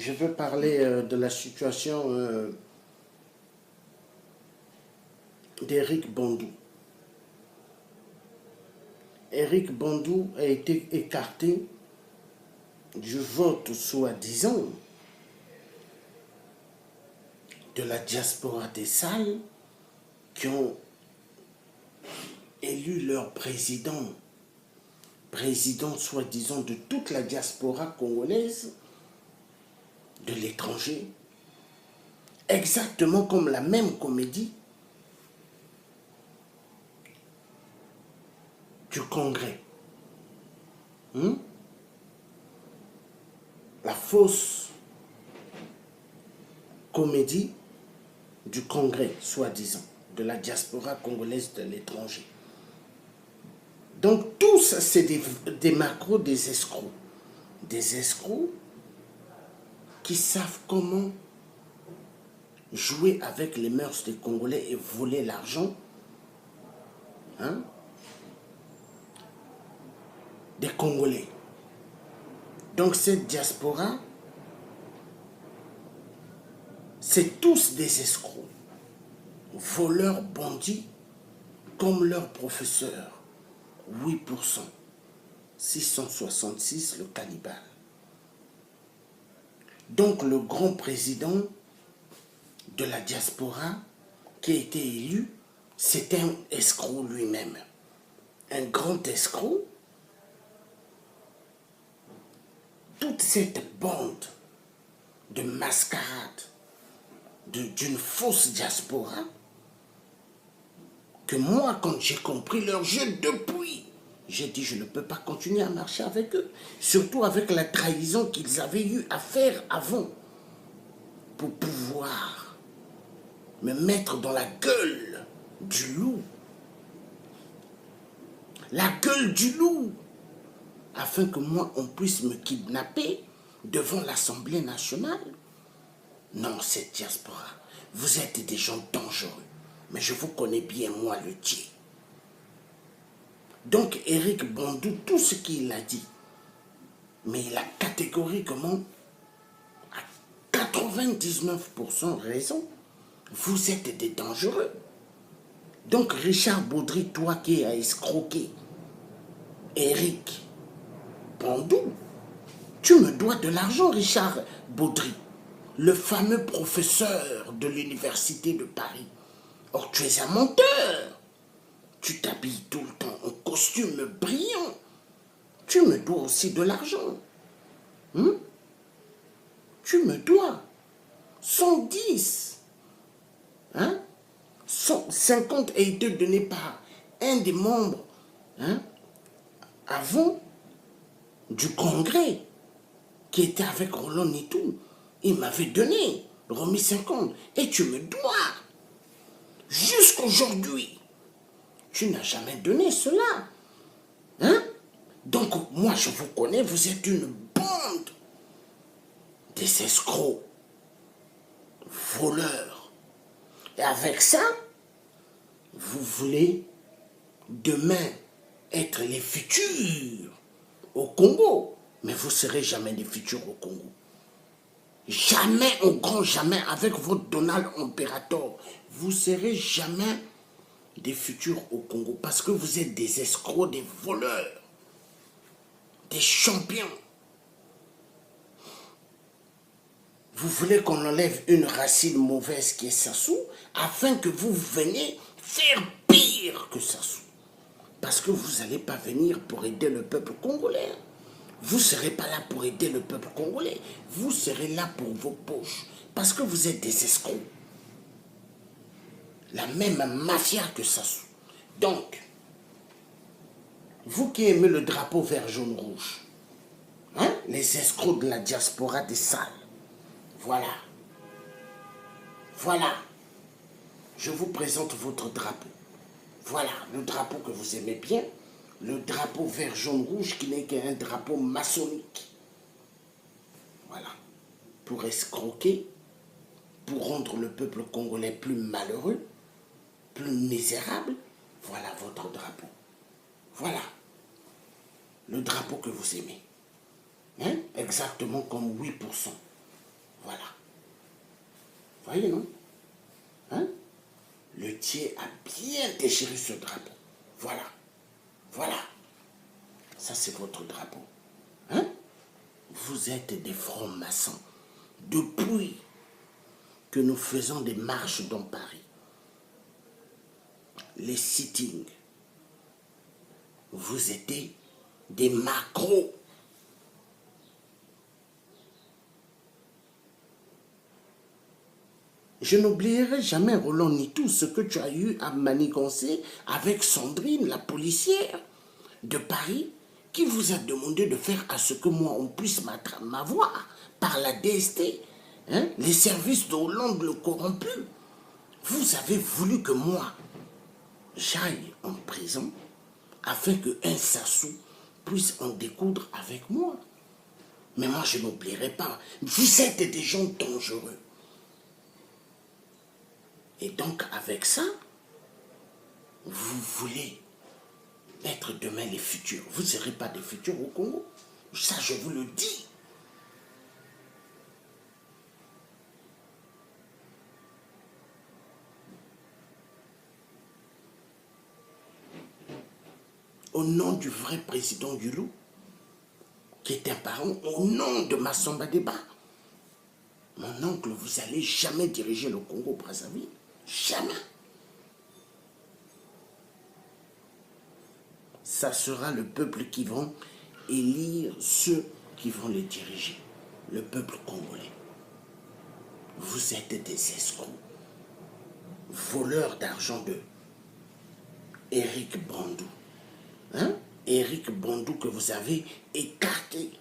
je veux parler de la situation d'Eric Bandou. Eric Bandou a été écarté du vote soi-disant de la diaspora des salles qui ont élu leur président soi-disant de toute la diaspora congolaise de l'étranger, exactement comme la même comédie du Congrès. La fausse comédie du Congrès, soi-disant, de la diaspora congolaise de l'étranger. Donc tous, c'est des macros, des escrocs. Des escrocs qui savent comment jouer avec les mœurs des Congolais et voler l'argent des Congolais. Donc cette diaspora, c'est tous des escrocs, voleurs, bandits, comme leur professeur. 8%, 666 le cannibale. Donc le grand président de la diaspora qui a été élu, c'est un escroc lui-même. Un grand escroc. Toute cette bande de mascarade d'une fausse diaspora, que moi, quand j'ai compris leur jeu depuis, j'ai dit je ne peux pas continuer à marcher avec eux, surtout avec la trahison qu'ils avaient eu à faire avant pour pouvoir me mettre dans la gueule du loup. La gueule du loup, afin que moi, on puisse me kidnapper devant l'Assemblée nationale. Non, cette diaspora, vous êtes des gens dangereux, mais je vous connais bien, moi, le Dieu. Donc, Eric Bandou, tout ce qu'il a dit, mais il a catégoriquement, à 99% raison, vous êtes des dangereux. Donc, Richard Baudry, toi qui as escroqué Eric Bandou, tu me dois de l'argent, Richard Baudry, le fameux professeur de l'université de Paris. Or, tu es un menteur. Tu t'habilles tout le temps en costume brillant. Tu me dois aussi de l'argent. Tu me dois 110. 150 a été donné par un des membres avant du Congrès qui était avec Roland et tout. Il m'avait donné, remis 50. Et tu me dois. Jusqu'aujourd'hui, tu n'as jamais donné cela. Donc, moi, je vous connais, vous êtes une bande des escrocs, voleurs. Et avec ça, vous voulez demain être les futurs au Congo. Mais vous ne serez jamais les futurs au Congo. Jamais, au grand jamais, avec votre Donald Imperator, vous ne serez jamais des futurs au Congo. Parce que vous êtes des escrocs, des voleurs, des champions. Vous voulez qu'on enlève une racine mauvaise qui est Sassou, afin que vous veniez faire pire que Sassou. Parce que vous n'allez pas venir pour aider le peuple congolais. Vous ne serez pas là pour aider le peuple congolais. Vous serez là pour vos poches. Parce que vous êtes des escrocs. La même mafia que Sassou. Donc, vous qui aimez le drapeau vert, jaune, rouge, les escrocs de la diaspora des salles, voilà. Voilà. Je vous présente votre drapeau. Voilà, le drapeau que vous aimez bien. Le drapeau vert, jaune, rouge qui n'est qu'un drapeau maçonnique. Voilà. Pour escroquer, pour rendre le peuple congolais plus malheureux, plus misérable, voilà votre drapeau. Voilà. Le drapeau que vous aimez. Exactement comme 8%. Voilà. Voyez, non? Hein? Le Thiers a bien déchiré ce drapeau. Voilà. Voilà. Ça, c'est votre drapeau. Hein? Vous êtes des francs-maçons. Depuis que nous faisons des marches dans Paris, les sittings, vous êtes des macros. Je n'oublierai jamais, Roland Nitou, ce que tu as eu à manigancer avec Sandrine, la policière de Paris, qui vous a demandé de faire à ce que moi, on puisse m'avoir par la DST, hein, les services de Hollande le corrompu. Vous avez voulu que moi, j'aille en prison afin qu'un Sassou puisse en découdre avec moi. Mais moi, je n'oublierai pas. Vous êtes des gens dangereux. Et donc, avec ça, vous voulez être demain les futurs. Vous ne serez pas des futurs au Congo. Ça, je vous le dis. Au nom du vrai président du Loup, qui est un parent, au nom de Massamba Deba, mon oncle, vous n'allez jamais diriger le Congo-Brazzaville. Jamais. Ça sera le peuple qui va élire ceux qui vont les diriger. Le peuple congolais. Vous êtes des escrocs. Voleurs d'argent de Éric Bandou. Hein? Éric Bandou que vous avez écarté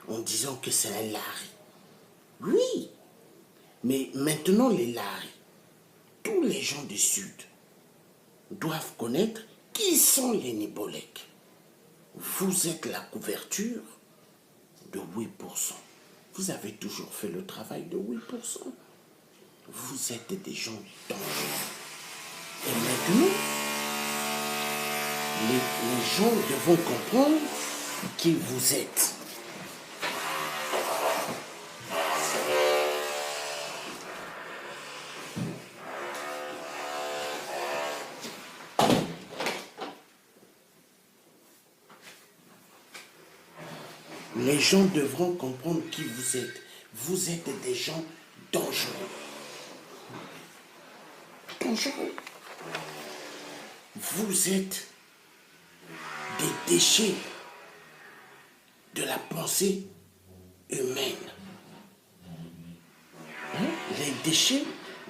en disant que c'est un lari. Oui, mais maintenant les laris, tous les gens du Sud doivent connaître qui sont les Nibolèques. Vous êtes la couverture de 8%. Vous avez toujours fait le travail de 8%. Vous êtes des gens dangereux. Et maintenant, les gens devront comprendre qui vous êtes. Les gens devront comprendre qui vous êtes. Vous êtes des gens dangereux. Dangereux. Vous êtes des déchets de la pensée humaine. Hein? Les déchets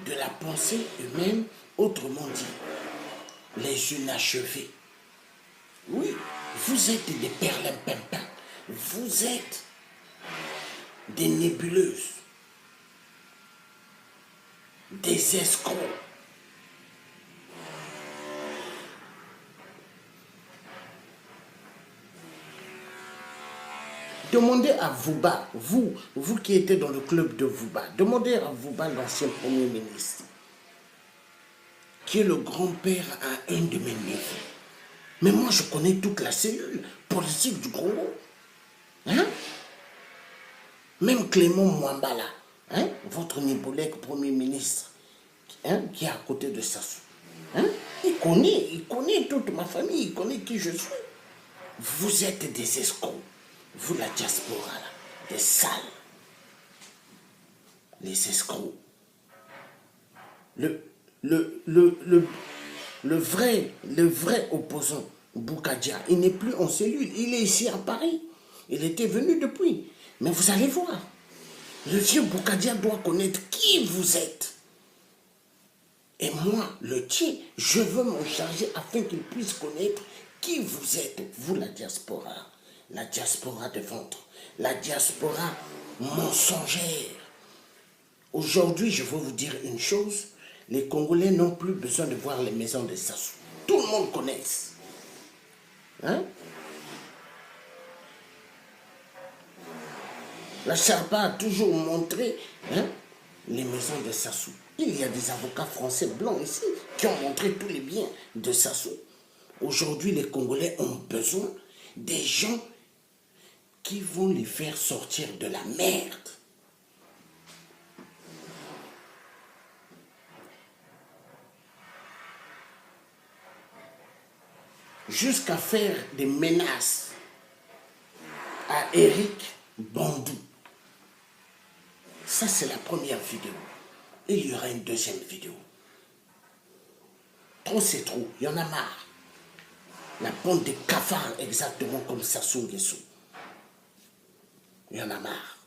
de la pensée humaine, autrement dit, les inachevés. Oui, vous êtes des perlimpinpins. Vous êtes des nébuleuses, des escrocs. Demandez à Vouba, vous qui étiez dans le club de Vouba, demandez à Vouba, l'ancien Premier ministre, qui est le grand-père à un de mes neveux. Mais moi, je connais toute la cellule politique du Congo. Hein? Même Clément Mwambala, hein? Votre Nibolèque Premier ministre, hein? Qui est à côté de Sassou. Hein? Il connaît toute ma famille, il connaît qui je suis. Vous êtes des escrocs. Vous, la diaspora, là, des sales. Les escrocs. Le vrai opposant, Boukadia, il n'est plus en cellule. Il est ici à Paris. Il était venu depuis. Mais vous allez voir. Le vieux Boukadia doit connaître qui vous êtes. Et moi, le tien, je veux m'en charger afin qu'il puisse connaître qui vous êtes. Vous, la diaspora. La diaspora de ventre. La diaspora mensongère. Aujourd'hui, je veux vous dire une chose. Les Congolais n'ont plus besoin de voir les maisons de Sassou. Tout le monde connaît. Hein? La Charpa a toujours montré, hein, les maisons de Sassou. Il y a des avocats français blancs ici qui ont montré tous les biens de Sassou. Aujourd'hui, les Congolais ont besoin des gens qui vont les faire sortir de la merde. jusqu'à faire des menaces à Eric Bandou. Ça, c'est la première vidéo. Il y aura une deuxième vidéo. Trop, c'est trop. Il y en a marre. La bande des cafards, exactement comme Sassou Nguesso. Il y en a marre.